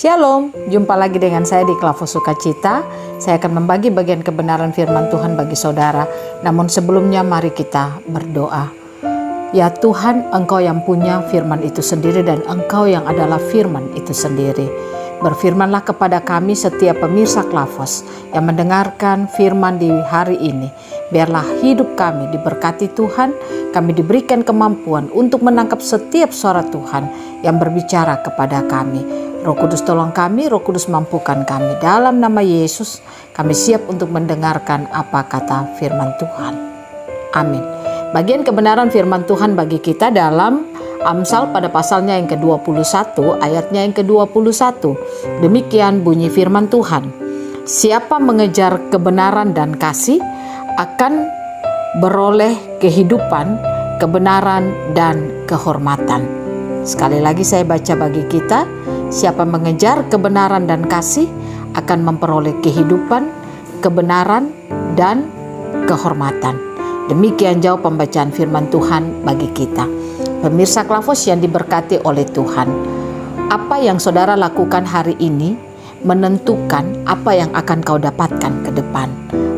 Shalom, jumpa lagi dengan saya di Klavo Sukacita. Saya akan membagi bagian kebenaran firman Tuhan bagi saudara. Namun sebelumnya mari kita berdoa. Ya Tuhan, Engkau yang punya firman itu sendiri dan Engkau yang adalah firman itu sendiri. Berfirmanlah kepada kami setiap pemirsa Klavos yang mendengarkan firman di hari ini. Biarlah hidup kami diberkati Tuhan, kami diberikan kemampuan untuk menangkap setiap suara Tuhan yang berbicara kepada kami. Roh Kudus tolong kami, Roh Kudus mampukan kami. Dalam nama Yesus, kami siap untuk mendengarkan apa kata firman Tuhan. Amin. Bagian kebenaran firman Tuhan bagi kita dalam Amsal pada pasalnya yang ke-21, ayatnya yang ke-21. Demikian bunyi firman Tuhan. Siapa mengejar kebenaran dan kasih akan beroleh kehidupan, kebenaran, dan kehormatan. Sekali lagi saya baca bagi kita. Siapa mengejar kebenaran dan kasih akan memperoleh kehidupan, kebenaran, dan kehormatan. Demikian jauh pembacaan firman Tuhan bagi kita. Pemirsa Klavos yang diberkati oleh Tuhan, apa yang saudara lakukan hari ini menentukan apa yang akan kau dapatkan ke depan.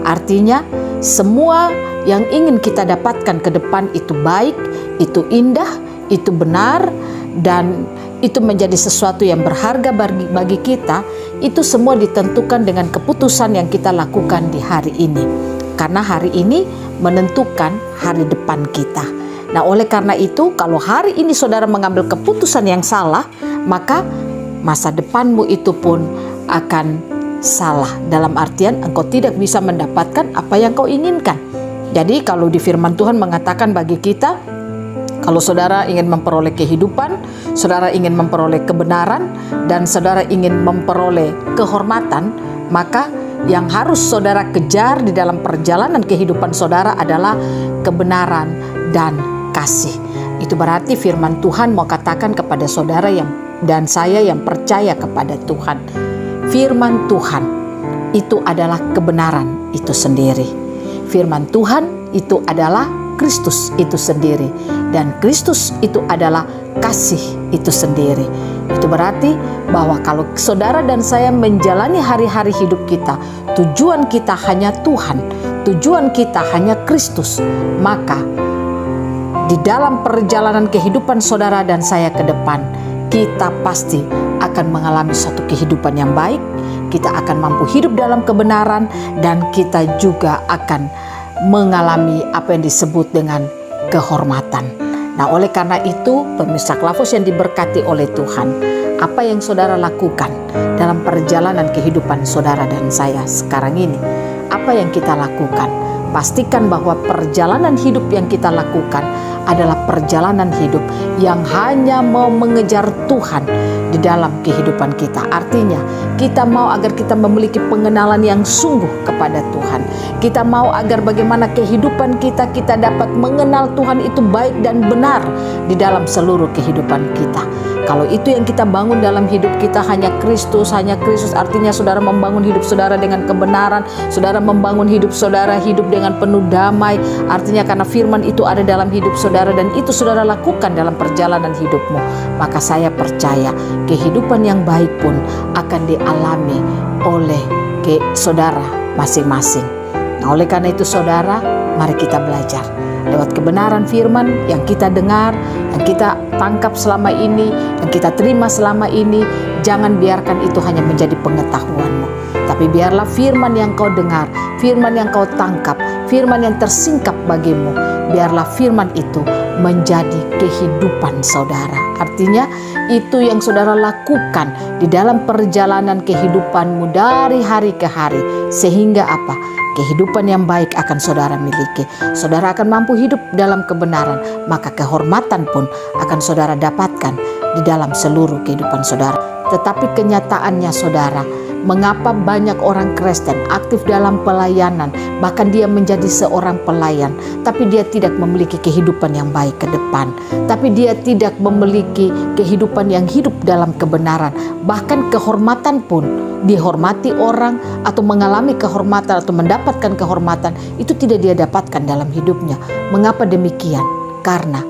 Artinya semua yang ingin kita dapatkan ke depan itu baik, itu indah, itu benar, dan itu menjadi sesuatu yang berharga bagi kita. Itu semua ditentukan dengan keputusan yang kita lakukan di hari ini. Karena hari ini menentukan hari depan kita. Nah, oleh karena itu, kalau hari ini saudara mengambil keputusan yang salah, maka masa depanmu itu pun akan salah. Dalam artian engkau tidak bisa mendapatkan apa yang kau inginkan. Jadi kalau di firman Tuhan mengatakan bagi kita, kalau saudara ingin memperoleh kehidupan, saudara ingin memperoleh kebenaran, dan saudara ingin memperoleh kehormatan, maka yang harus saudara kejar di dalam perjalanan kehidupan saudara adalah kebenaran dan kasih. Itu berarti firman Tuhan mau katakan kepada saudara dan saya yang percaya kepada Tuhan. Firman Tuhan itu adalah kebenaran itu sendiri. Firman Tuhan itu adalah Kristus itu sendiri, dan Kristus itu adalah kasih itu sendiri. Itu berarti bahwa kalau saudara dan saya menjalani hari-hari hidup kita, tujuan kita hanya Tuhan, tujuan kita hanya Kristus, maka di dalam perjalanan kehidupan saudara dan saya ke depan, kita pasti akan mengalami suatu kehidupan yang baik, kita akan mampu hidup dalam kebenaran, dan kita juga akan mengalami apa yang disebut dengan kehormatan. Nah, oleh karena itu, pemirsa Klavos yang diberkati oleh Tuhan, apa yang saudara lakukan dalam perjalanan kehidupan saudara dan saya sekarang ini? Apa yang kita lakukan? Pastikan bahwa perjalanan hidup yang kita lakukan adalah perjalanan hidup yang hanya mau mengejar Tuhan di dalam kehidupan kita. Artinya kita mau agar kita memiliki pengenalan yang sungguh kepada Tuhan. Kita mau agar bagaimana kehidupan kita dapat mengenal Tuhan itu baik dan benar di dalam seluruh kehidupan kita. Kalau itu yang kita bangun dalam hidup kita hanya Kristus, artinya saudara membangun hidup saudara dengan kebenaran, saudara membangun hidup saudara hidup dengan penuh damai, artinya karena firman itu ada dalam hidup saudara dan itu saudara lakukan dalam perjalanan hidupmu, maka saya percaya kehidupan yang baik pun akan dialami oleh saudara masing-masing. Nah, oleh karena itu saudara, mari kita belajar lewat kebenaran firman yang kita dengar, yang kita tangkap selama ini, yang kita terima selama ini. Jangan biarkan itu hanya menjadi pengetahuanmu, tapi biarlah firman yang kau dengar, firman yang kau tangkap, firman yang tersingkap bagimu, biarlah firman itu menjadi kehidupan saudara. Artinya itu yang saudara lakukan di dalam perjalanan kehidupanmu dari hari ke hari, sehingga apa? Kehidupan yang baik akan saudara miliki. Saudara akan mampu hidup dalam kebenaran, maka kehormatan pun akan saudara dapatkan di dalam seluruh kehidupan saudara. Tetapi kenyataannya saudara, mengapa banyak orang Kristen aktif dalam pelayanan, bahkan dia menjadi seorang pelayan, tapi dia tidak memiliki kehidupan yang baik ke depan, tapi dia tidak memiliki kehidupan yang hidup dalam kebenaran, bahkan kehormatan pun, dihormati orang atau mengalami kehormatan atau mendapatkan kehormatan, itu tidak dia dapatkan dalam hidupnya. Mengapa demikian? Karena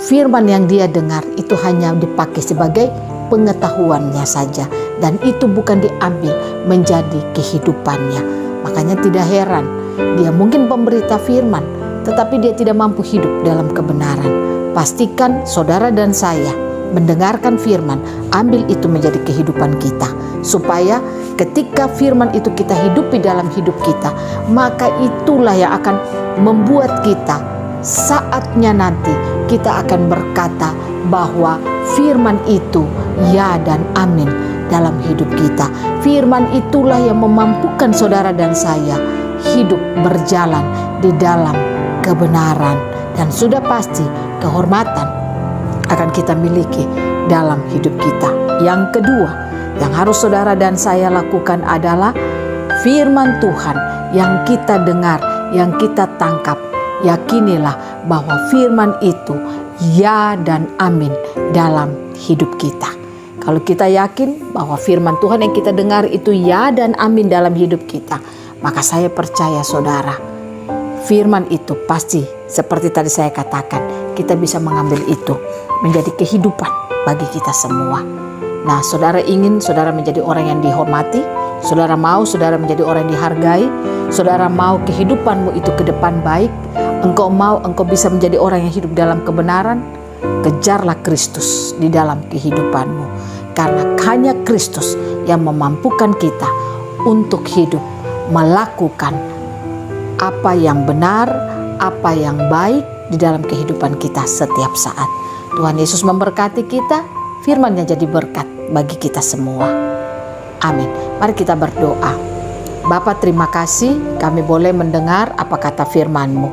firman yang dia dengar itu hanya dipakai sebagai pengetahuannya saja, dan itu bukan diambil menjadi kehidupannya. Makanya tidak heran dia mungkin pemberita firman, tetapi dia tidak mampu hidup dalam kebenaran. Pastikan saudara dan saya mendengarkan firman, ambil itu menjadi kehidupan kita, supaya ketika firman itu kita hidupi dalam hidup kita, maka itulah yang akan membuat kita saatnya nanti kita akan berkata bahwa firman itu ya dan amin dalam hidup kita. Firman itulah yang memampukan saudara dan saya hidup berjalan di dalam kebenaran, dan sudah pasti kehormatan akan kita miliki dalam hidup kita. Yang kedua yang harus saudara dan saya lakukan adalah firman Tuhan yang kita dengar, yang kita tangkap. Yakinilah bahwa firman itu ya dan amin dalam hidup kita. Kalau kita yakin bahwa firman Tuhan yang kita dengar itu ya dan amin dalam hidup kita, maka saya percaya saudara, firman itu pasti seperti tadi saya katakan, kita bisa mengambil itu menjadi kehidupan bagi kita semua. Nah, saudara ingin saudara menjadi orang yang dihormati, saudara mau saudara menjadi orang yang dihargai, saudara mau kehidupanmu itu ke depan baik, engkau mau engkau bisa menjadi orang yang hidup dalam kebenaran, kejarlah Kristus di dalam kehidupanmu. Karena hanya Kristus yang memampukan kita untuk hidup melakukan apa yang benar, apa yang baik di dalam kehidupan kita setiap saat. Tuhan Yesus memberkati kita, firman-Nya jadi berkat bagi kita semua. Amin. Mari kita berdoa. Bapa, terima kasih kami boleh mendengar apa kata firman-Mu.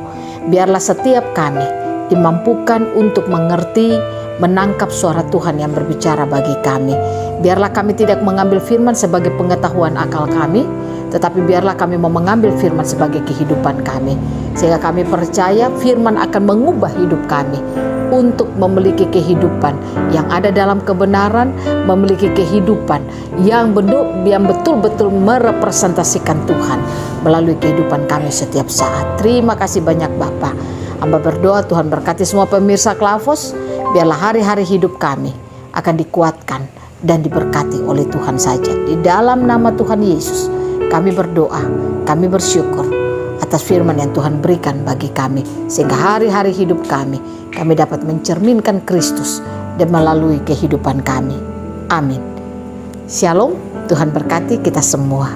Biarlah setiap kami dimampukan untuk mengerti, menangkap suara Tuhan yang berbicara bagi kami. Biarlah kami tidak mengambil firman sebagai pengetahuan akal kami, tetapi biarlah kami mau mengambil firman sebagai kehidupan kami. Sehingga kami percaya firman akan mengubah hidup kami untuk memiliki kehidupan yang ada dalam kebenaran, memiliki kehidupan yang betul-betul merepresentasikan Tuhan melalui kehidupan kami setiap saat. Terima kasih banyak Bapa. Hamba berdoa Tuhan berkati semua pemirsa Klavos, biarlah hari-hari hidup kami akan dikuatkan dan diberkati oleh Tuhan saja. Di dalam nama Tuhan Yesus kami berdoa, kami bersyukur atas firman yang Tuhan berikan bagi kami, sehingga hari-hari hidup kami dapat mencerminkan Kristus dan melalui kehidupan kami. Amin. Shalom, Tuhan berkati kita semua.